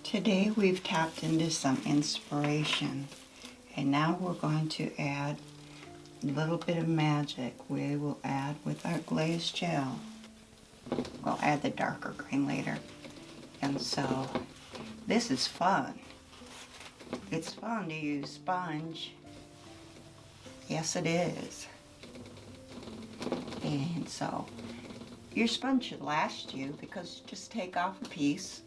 Today we've tapped into some inspiration, and now we're going to add a little bit of magic. We will add with our glaze gel. We'll add the darker green later. And so this is fun. It's fun to use sponge. Yes, it is. And so your sponge should last you, because just take off a piece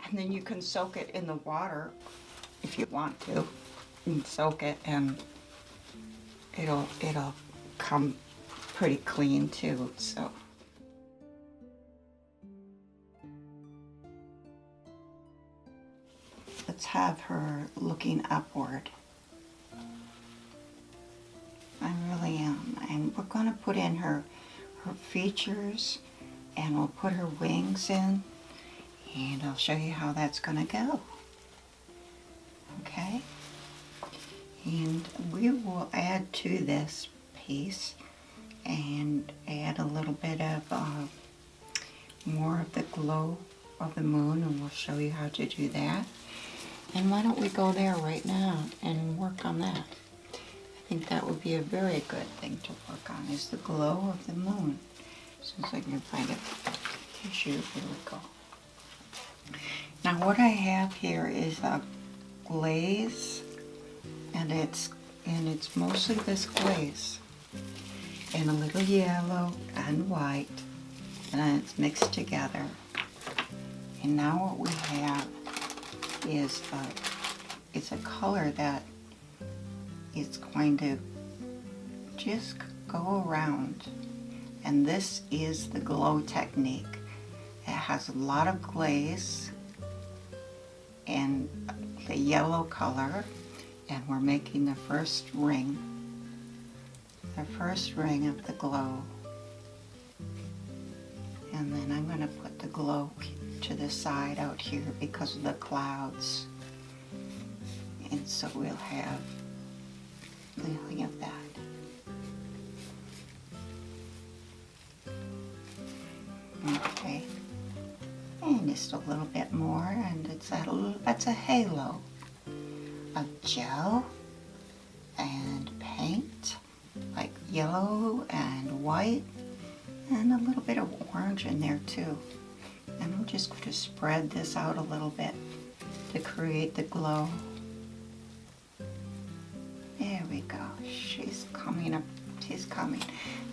and then you can soak it in the water if you want to. You can soak it and it'll come pretty clean too. So let's have her looking upward. I really am. And we're going to put in her features, and we'll put her wings in, and I'll show you how that's going to go. Okay? And we will add to this piece and add a little bit of more of the glow of the moon, and we'll show you how to do that. And why don't we go there right now and work on that? I think that would be a very good thing to work on, is the glow of the moon. Since I can find a tissue, here we go. Now what I have here is a glaze, and it's mostly this glaze, and a little yellow and white, and it's mixed together. And now what we have is it's a color that is going to just go around, and this is the glow technique. It has a lot of glaze and the yellow color, and we're making the first ring of the glow. And then I'm going to put the glow to the side out here because of the clouds, and so we'll have the of that. Okay, and just a little bit more, and that's a halo of gel and paint, like yellow and white, and a little bit of orange in there too. And I'm just going to spread this out a little bit to create the glow. There we go. She's coming up. She's coming.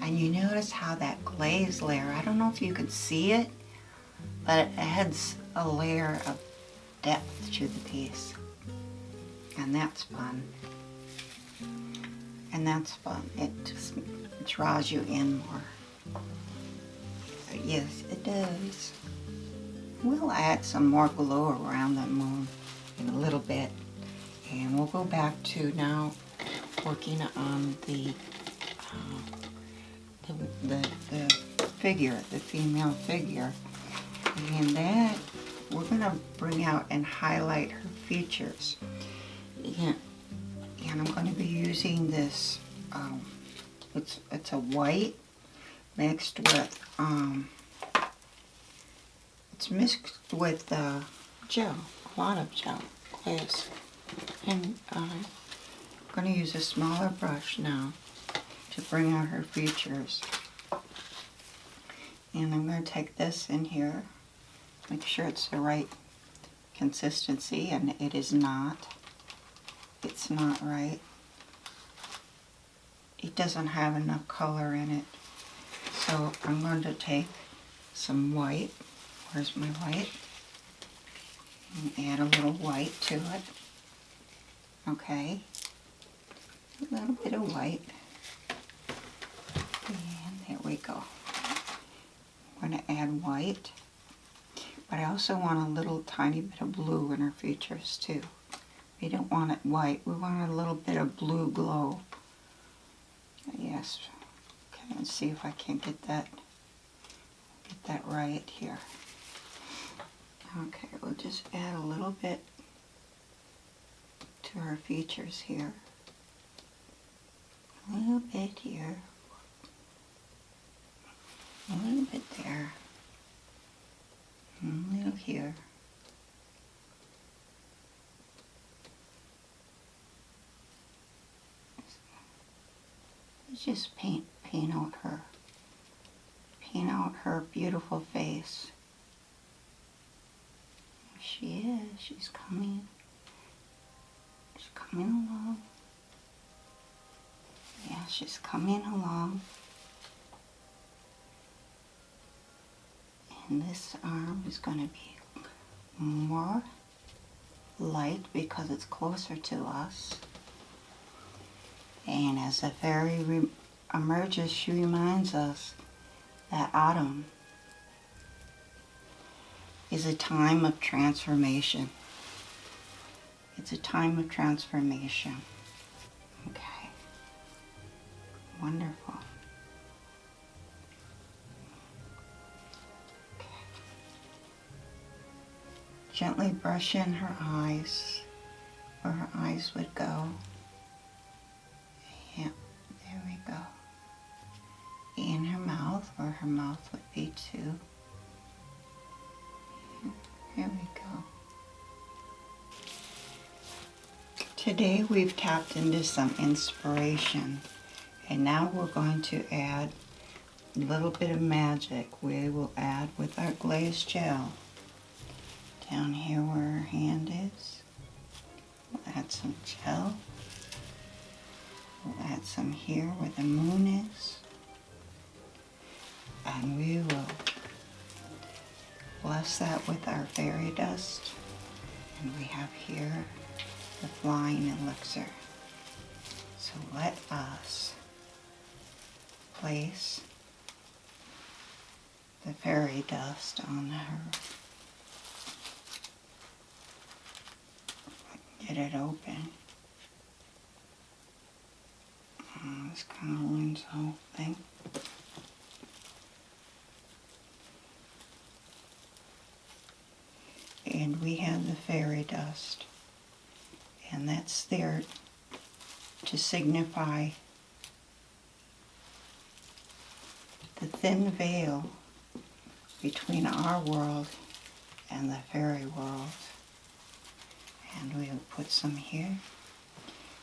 And you notice how that glaze layer, I don't know if you can see it, but it adds a layer of depth to the piece. And that's fun. And that's fun. It just draws you in more. But yes, it does. We'll add some more glow around the moon in a little bit. And we'll go back to now working on the figure, the female figure. And that we're going to bring out and highlight her features. And I'm going to be using this, it's a white mixed with, it's mixed with gel, a lot of gel, glaze. And I'm going to use a smaller brush now to bring out her features. And I'm going to take this in here, make sure it's the right consistency, and it is not. It's not right. It doesn't have enough color in it. So I'm going to take some white. Where's my white? And add a little white to it. Okay. A little bit of white. And there we go. I'm going to add white. But I also want a little tiny bit of blue in her features too. We don't want it white. We want a little bit of blue glow. Yes. Okay, let's see if I can get that right here. Okay, we'll just add a little bit to her features here. A little bit here. A little bit there. here. Just paint out her beautiful face. There she is. She's coming. She's coming along. Yeah, she's coming along. And this arm is going to be more light because it's closer to us. And as the fairy emerges, she reminds us that autumn is a time of transformation. It's a time of transformation. Okay. Wonderful. Okay. Gently brush in her eyes, where her eyes would go. Yep, there we go. In her mouth, where her mouth would be too. Here we go. Today we've tapped into some inspiration, and now we're going to add a little bit of magic. We will add with our glaze gel. Down here where her hand is, we'll add some gel. We'll add some here where the moon is. And we will bless that with our fairy dust. And we have here the flying elixir. So let us place the fairy dust on her. Get it open. This kind of ruins the whole thing. And we have the fairy dust. And that's there to signify the thin veil between our world and the fairy world. And we'll put some here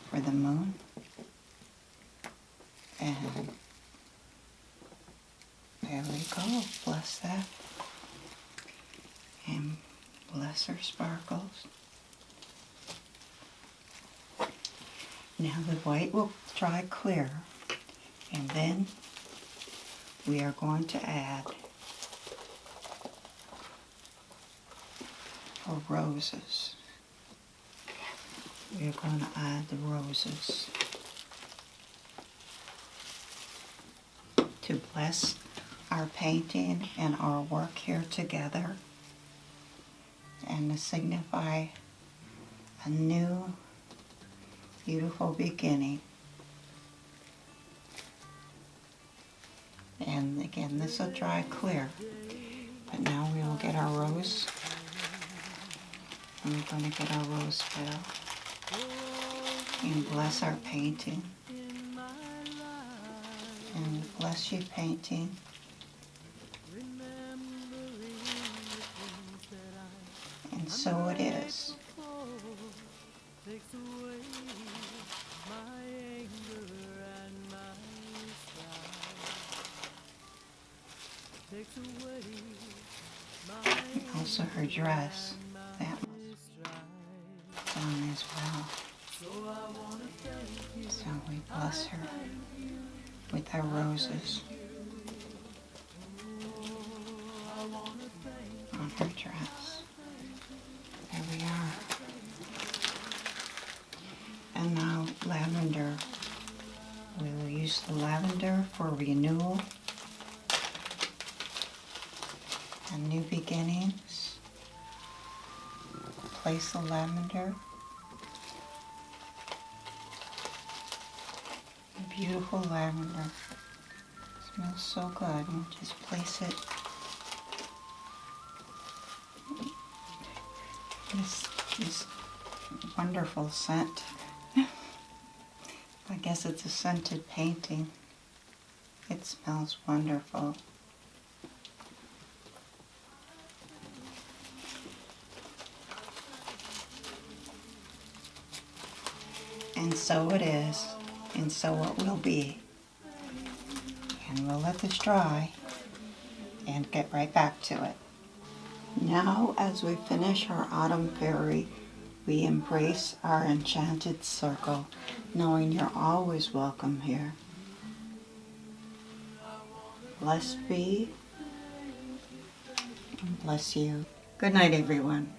for the moon. And there we go. Bless that. And bless her sparkles. Now the white will dry clear, and then we are going to add our roses. We are going to add the roses to bless our painting and our work here together, and to signify a new, beautiful beginning. And again, this will dry clear, but now we will get our rose. And we're going to get our rose petal and bless our painting. And bless you, painting. And so it is. And also her dress, that was done as well. So we bless her with our roses on her dress. There we are. And now lavender. We will use the lavender for renewal and new beginnings. Place the lavender. Beautiful lavender. Smells so good. And just place it. This wonderful scent. I guess it's a scented painting. It smells wonderful. And so it is, and so it will be. And we'll let this dry and get right back to it. Now, as we finish our autumn fairy, we embrace our enchanted circle, knowing you're always welcome here. Blessed be, and bless you. Good night, everyone.